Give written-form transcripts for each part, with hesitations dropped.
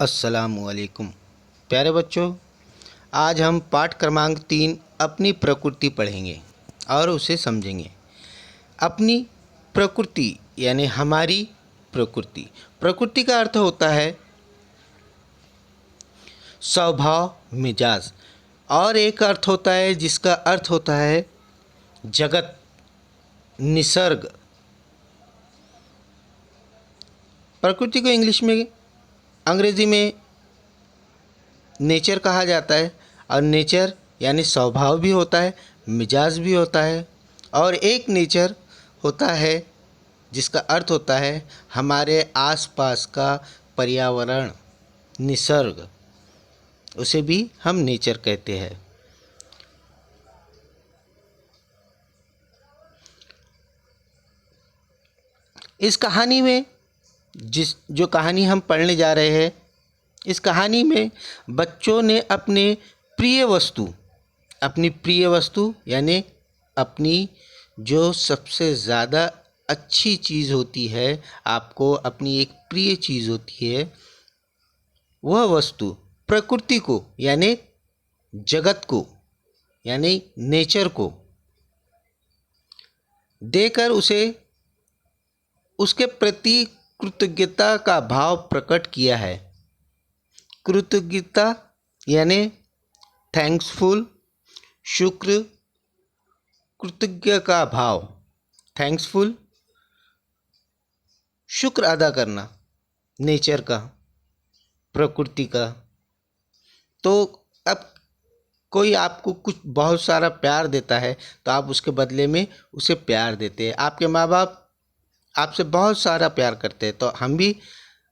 अस्सलामुअलैकुम प्यारे बच्चों, आज हम पाठ क्रमांक 3 अपनी प्रकृति पढ़ेंगे और उसे समझेंगे। अपनी प्रकृति यानी हमारी प्रकृति। प्रकृति का अर्थ होता है स्वभाव, मिजाज, और एक अर्थ होता है जिसका अर्थ होता है जगत, निसर्ग। प्रकृति को इंग्लिश में, अंग्रेजी में नेचर कहा जाता है, और नेचर यानी स्वभाव भी होता है, मिजाज भी होता है, और एक नेचर होता है जिसका अर्थ होता है हमारे आसपास का पर्यावरण, निसर्ग, उसे भी हम नेचर कहते हैं। इस कहानी में जो कहानी हम पढ़ने जा रहे हैं, इस कहानी में बच्चों ने अपनी प्रिय वस्तु यानी अपनी जो सबसे ज़्यादा अच्छी चीज़ होती है, आपको अपनी एक प्रिय चीज़ होती है, वह वस्तु प्रकृति को यानी जगत को यानी नेचर को देकर उसे उसके प्रति कृतज्ञता का भाव प्रकट किया है। कृतज्ञता यानी थैंक्सफुल, शुक्र, कृतज्ञ का भाव, थैंक्सफुल, शुक्र अदा करना नेचर का, प्रकृति का। तो अब कोई आपको कुछ बहुत सारा प्यार देता है तो आप उसके बदले में उसे प्यार देते हैं। आपके माँ बाप आपसे बहुत सारा प्यार करते हैं, तो हम भी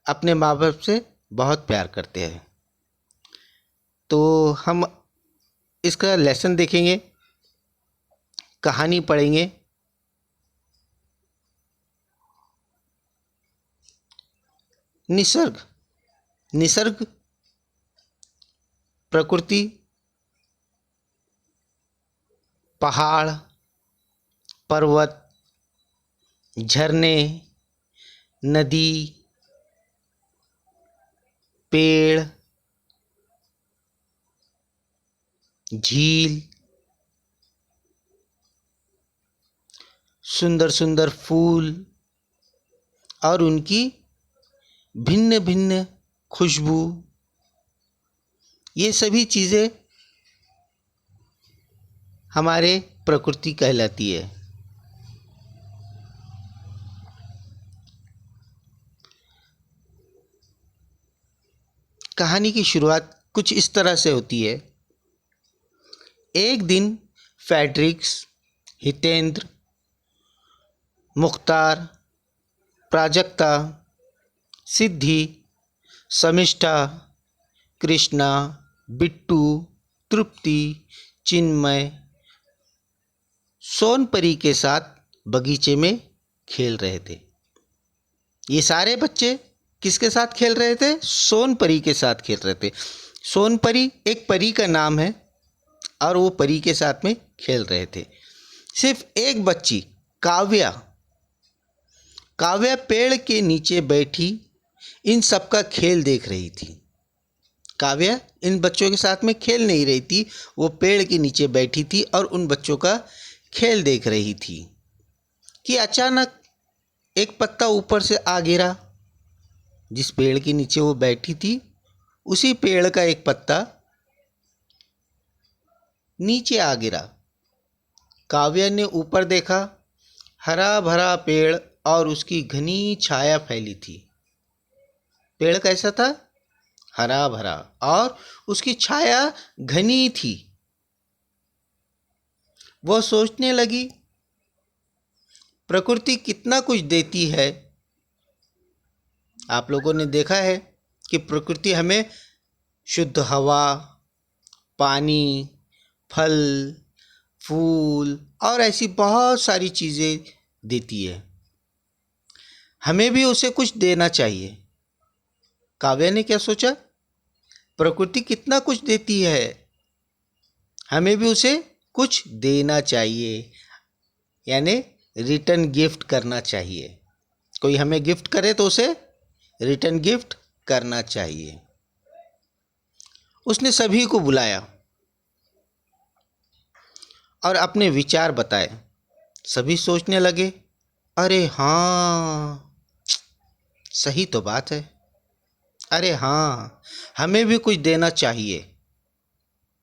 अपने माँ बाप से बहुत प्यार करते हैं। तो हम इसका लेसन देखेंगे, कहानी पढ़ेंगे। निसर्ग प्रकृति, पहाड़, पर्वत, झरने, नदी, पेड़, झील, सुंदर सुंदर फूल और उनकी भिन्न भिन्न खुशबू, ये सभी चीज़ें हमारे प्रकृति कहलाती है। कहानी की शुरुआत कुछ इस तरह से होती है। एक दिन फ्रेडरिक्स, हितेंद्र, मुख्तार, प्राजक्ता, सिद्धि, शमिष्ठा, कृष्णा, बिट्टू, तृप्ति, चिन्मय सोनपरी के साथ बगीचे में खेल रहे थे। ये सारे बच्चे किसके साथ खेल रहे थे? सोनपरी के साथ खेल रहे थे। सोनपरी एक परी का नाम है और वो परी के साथ में खेल रहे थे। सिर्फ एक बच्ची काव्या पेड़ के नीचे बैठी इन सबका खेल देख रही थी। काव्या इन बच्चों के साथ में खेल नहीं रही थी, वो पेड़ के नीचे बैठी थी और उन बच्चों का खेल देख रही थी कि अचानक एक पत्ता ऊपर से आ गिरा। जिस पेड़ के नीचे वो बैठी थी, उसी पेड़ का एक पत्ता नीचे आ गिरा। काव्या ने ऊपर देखा, हरा भरा पेड़ और उसकी घनी छाया फैली थी। पेड़ कैसा था? हरा भरा और उसकी छाया घनी थी। वह सोचने लगी, प्रकृति कितना कुछ देती है। आप लोगों ने देखा है कि प्रकृति हमें शुद्ध हवा, पानी, फल, फूल और ऐसी बहुत सारी चीज़ें देती है। हमें भी उसे कुछ देना चाहिए। काव्या ने क्या सोचा? प्रकृति कितना कुछ देती है, हमें भी उसे कुछ देना चाहिए, यानी रिटर्न गिफ्ट करना चाहिए। कोई हमें गिफ्ट करे तो उसे रिटर्न गिफ्ट करना चाहिए। उसने सभी को बुलाया और अपने विचार बताए। सभी सोचने लगे, अरे हाँ, सही तो बात है। अरे हाँ, हमें भी कुछ देना चाहिए।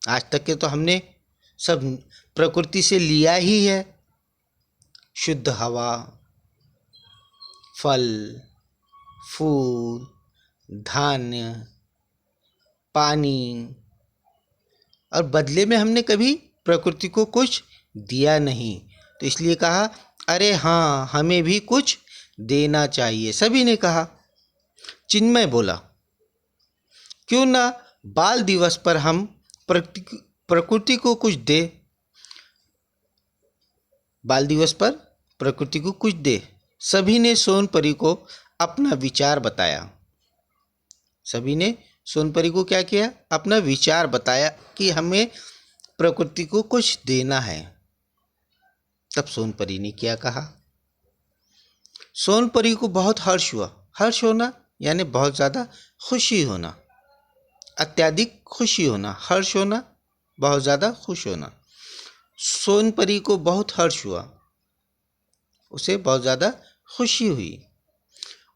आज तक के तो हमने सब प्रकृति से लिया ही है। शुद्ध हवा, फल, फूल, धान्य, पानी, और बदले में हमने कभी प्रकृति को कुछ दिया नहीं। तो इसलिए कहा, अरे हाँ, हमें भी कुछ देना चाहिए। सभी ने कहा। चिन्मय बोला, क्यों ना बाल दिवस पर हम प्रकृति को कुछ दे। बाल दिवस पर प्रकृति को कुछ दे। सभी ने सोनपरी को अपना विचार बताया। सभी ने सोनपरी को क्या किया? अपना विचार बताया कि हमें प्रकृति को कुछ देना है। तब सोनपरी ने क्या कहा? सोनपरी को बहुत हर्ष हुआ। हर्ष होना यानी बहुत ज़्यादा खुशी होना, अत्यधिक खुशी होना, हर्ष होना, बहुत ज़्यादा खुश होना। सोनपरी को बहुत हर्ष हुआ, उसे बहुत ज़्यादा खुशी हुई।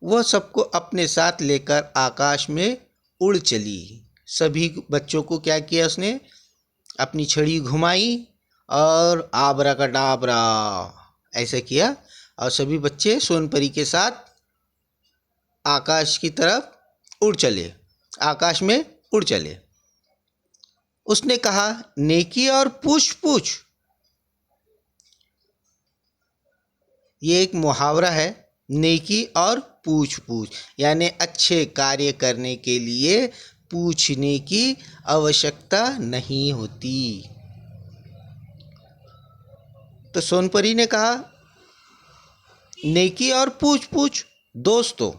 वह सबको अपने साथ लेकर आकाश में उड़ चली। सभी बच्चों को क्या किया उसने? अपनी छड़ी घुमाई और आबरा का डाबरा ऐसे किया, और सभी बच्चे सोनपरी के साथ आकाश की तरफ उड़ चले, आकाश में उड़ चले। उसने कहा, नेकी और पूछ पूछ। ये एक मुहावरा है, नेकी और पूछ पूछ, यानी अच्छे कार्य करने के लिए पूछने की आवश्यकता नहीं होती। तो सोनपरी ने कहा, नेकी और पूछ पूछ। दोस्तों,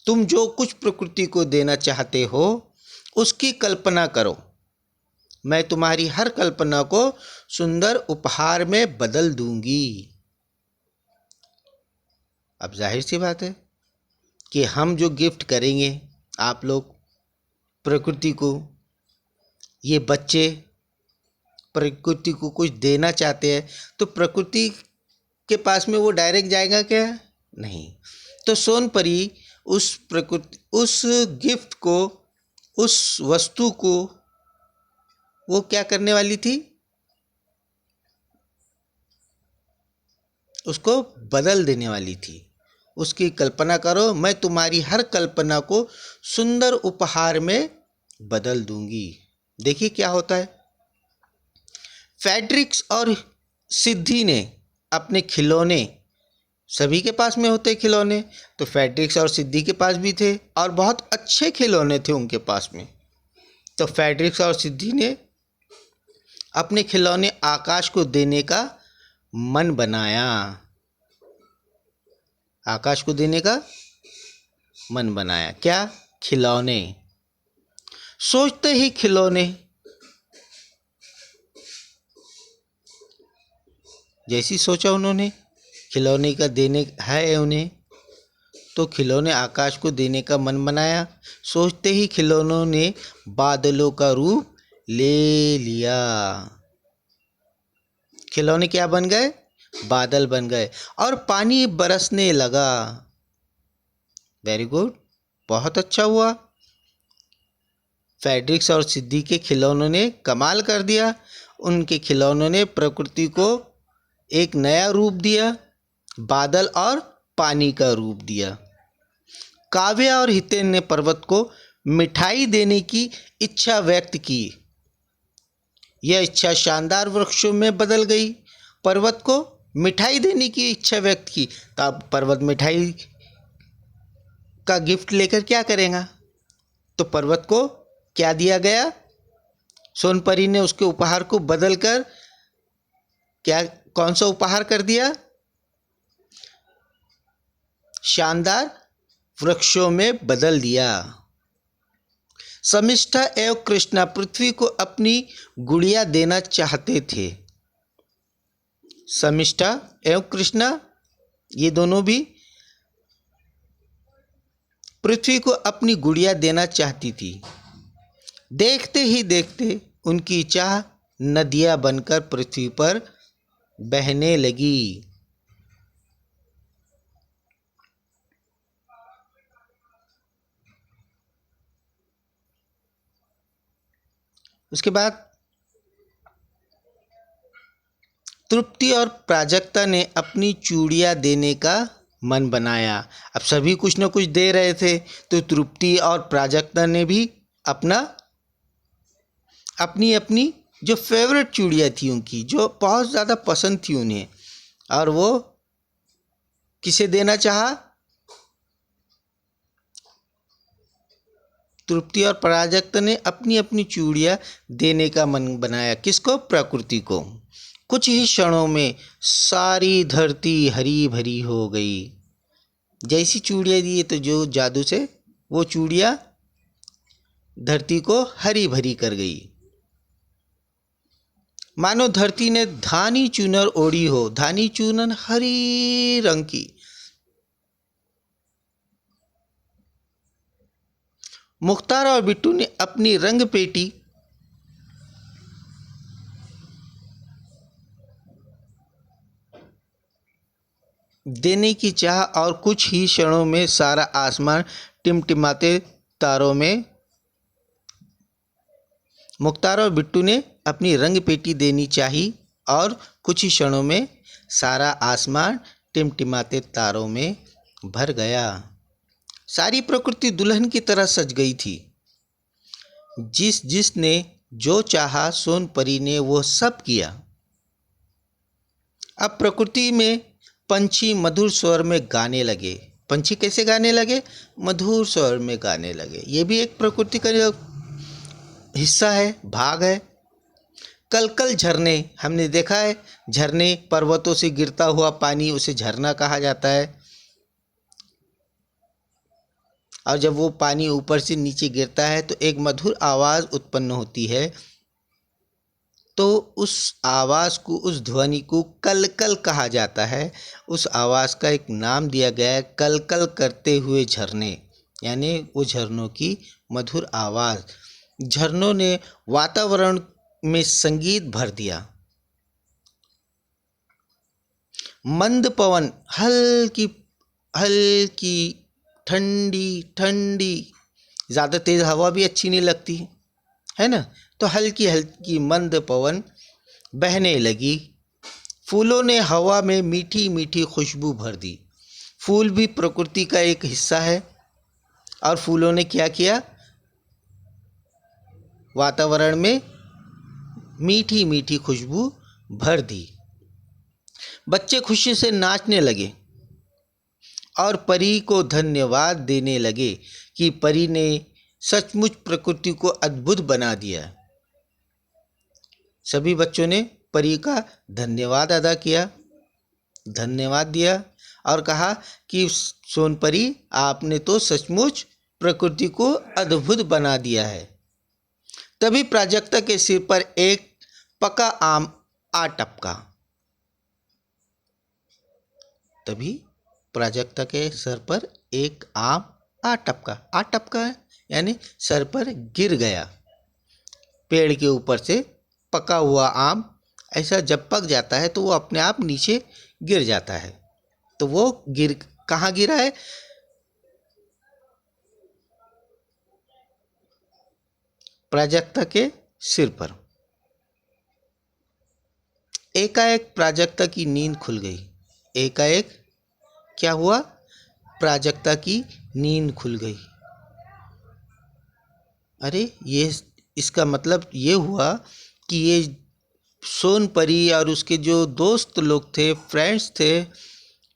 तुम जो कुछ प्रकृति को देना चाहते हो उसकी कल्पना करो। मैं तुम्हारी हर कल्पना को सुंदर उपहार में बदल दूंगी। अब जाहिर सी बात है कि हम जो गिफ्ट करेंगे आप लोग प्रकृति को, ये बच्चे प्रकृति को कुछ देना चाहते हैं, तो प्रकृति के पास में वो डायरेक्ट जाएगा क्या? नहीं। तो सोनपरी उस गिफ्ट को, उस वस्तु को वो क्या करने वाली थी? उसको बदल देने वाली थी। उसकी कल्पना करो, मैं तुम्हारी हर कल्पना को सुंदर उपहार में बदल दूंगी। देखिए क्या होता है। फ्रेडरिक्स और सिद्धि ने अपने खिलौने, सभी के पास में होते खिलौने, तो फ्रेडरिक्स और सिद्धि के पास भी थे और बहुत अच्छे खिलौने थे उनके पास में। तो फ्रेडरिक्स और सिद्धि ने अपने खिलौने आकाश को देने का मन बनाया। आकाश को देने का मन बनाया। क्या? खिलौने। सोचते ही खिलौने, जैसी सोचा उन्होंने खिलौने का देने है उन्हें, तो खिलौने आकाश को देने का मन बनाया। सोचते ही खिलौनों ने बादलों का रूप ले लिया। खिलौने क्या बन गए? बादल बन गए और पानी बरसने लगा। वेरी गुड, बहुत अच्छा हुआ। फ्रेडरिक्स और सिद्धि के खिलौनों ने कमाल कर दिया। उनके खिलौनों ने प्रकृति को एक नया रूप दिया, बादल और पानी का रूप दिया। काव्या और हितेन ने पर्वत को मिठाई देने की इच्छा व्यक्त की। यह इच्छा शानदार वृक्षों में बदल गई। पर्वत को मिठाई देने की इच्छा व्यक्त की, तो अब पर्वत मिठाई का गिफ्ट लेकर क्या करेगा? तो पर्वत को क्या दिया गया? सोनपरी ने उसके उपहार को बदलकर क्या, कौन सा उपहार कर दिया? शानदार वृक्षों में बदल दिया। शमिष्ठा एवं कृष्णा पृथ्वी को अपनी गुड़िया देना चाहते थे। शमिष्ठा एवं कृष्णा ये दोनों भी पृथ्वी को अपनी गुड़िया देना चाहती थी। देखते ही देखते उनकी चाह नदियाँ बनकर पृथ्वी पर बहने लगी। उसके बाद तृप्ति और प्राजक्ता ने अपनी चूड़ियाँ देने का मन बनाया। अब सभी कुछ न कुछ दे रहे थे, तो तृप्ति और प्राजक्ता ने भी अपना अपनी अपनी जो फेवरेट चूड़ियाँ थी उनकी, जो बहुत ज़्यादा पसंद थी उन्हें, और वो किसे देना चाहा? तृप्ति और प्राजक्ता ने अपनी अपनी चूड़ियाँ देने का मन बनाया। किसको? प्रकृति को। कुछ ही क्षणों में सारी धरती हरी भरी हो गई। जैसी चूड़ियाँ दी तो जो जादू से वो चूड़ियाँ धरती को हरी भरी कर गई। मानो धरती ने धानी चुनर ओढ़ी हो, धानी चुनर हरी रंग की। मुख्तार और बिट्टू ने अपनी रंग पेटी देने की चाह और कुछ ही क्षणों में सारा आसमान टिमटिमाते तारों में। मुख्तार और बिट्टू ने अपनी रंग पेटी देनी चाहिए और कुछ ही क्षणों में सारा आसमान टिमटिमाते तारों में भर गया। सारी प्रकृति दुल्हन की तरह सज गई थी। जिसने जो चाहा सोन परी ने वो सब किया। अब प्रकृति में पंछी मधुर स्वर में गाने लगे। पंछी कैसे गाने लगे? मधुर स्वर में गाने लगे। ये भी एक प्रकृति का हिस्सा है, भाग है। कल कल झरने, हमने देखा है झरने, पर्वतों से गिरता हुआ पानी, उसे झरना कहा जाता है। और जब वो पानी ऊपर से नीचे गिरता है तो एक मधुर आवाज़ उत्पन्न होती है। तो उस आवाज़ को, उस ध्वनि को कल कल कहा जाता है। उस आवाज़ का एक नाम दिया गया है कल कल करते हुए झरने, यानी वो झरनों की मधुर आवाज़। झरनों ने वातावरण में संगीत भर दिया। मंद पवन, हल्की हल्की ठंडी ठंडी, ज़्यादा तेज़ हवा भी अच्छी नहीं लगती है ना, तो हल्की हल्की मंद पवन बहने लगी। फूलों ने हवा में मीठी मीठी खुशबू भर दी। फूल भी प्रकृति का एक हिस्सा है और फूलों ने क्या किया? वातावरण में मीठी मीठी खुशबू भर दी। बच्चे खुशी से नाचने लगे और परी को धन्यवाद देने लगे कि परी ने सचमुच प्रकृति को अद्भुत बना दिया। सभी बच्चों ने परी का धन्यवाद अदा किया, धन्यवाद दिया और कहा कि सोनपरी, आपने तो सचमुच प्रकृति को अद्भुत बना दिया है। तभी प्राजक्ता के सिर पर एक पका आम आ टपका। तभी प्राजक्ता के सर पर एक आम आ टपका। आ टपका है यानी सर पर गिर गया। पेड़ के ऊपर से पका हुआ आम ऐसा जब पक जाता है तो वो अपने आप नीचे गिर जाता है। तो वो कहाँ गिरा है? प्राजक्ता के सिर पर। एकाएक प्राजक्ता की नींद खुल गई। एकाएक क्या हुआ? प्राजक्ता की नींद खुल गई। अरे ये इसका मतलब ये हुआ कि ये सोनपरी और उसके जो दोस्त लोग थे, फ्रेंड्स थे,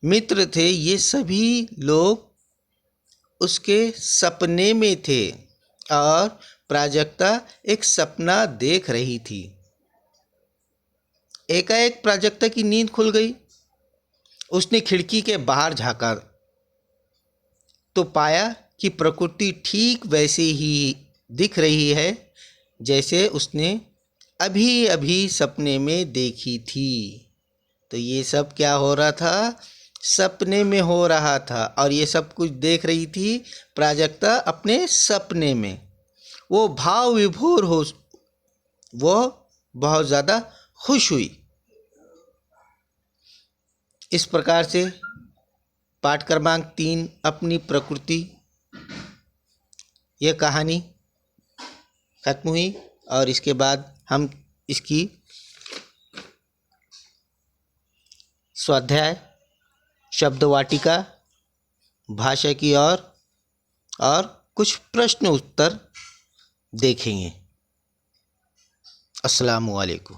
मित्र थे, ये सभी लोग उसके सपने में थे और प्राजक्ता एक सपना देख रही थी। एकाएक प्राजक्ता की नींद खुल गई। उसने खिड़की के बाहर झांका तो पाया कि प्रकृति ठीक वैसे ही दिख रही है जैसे उसने अभी अभी सपने में देखी थी। तो ये सब क्या हो रहा था? सपने में हो रहा था और ये सब कुछ देख रही थी प्राजक्ता अपने सपने में। वो भाव विभोर हो, वो बहुत ज़्यादा खुश हुई। इस प्रकार से पाठ क्रमांक 3 अपनी प्रकृति, यह कहानी खत्म हुई और इसके बाद हम इसकी स्वाध्याय, शब्द वाटिका, भाषा की और कुछ प्रश्न उत्तर देखेंगे। अस्सलामु अलैकुम।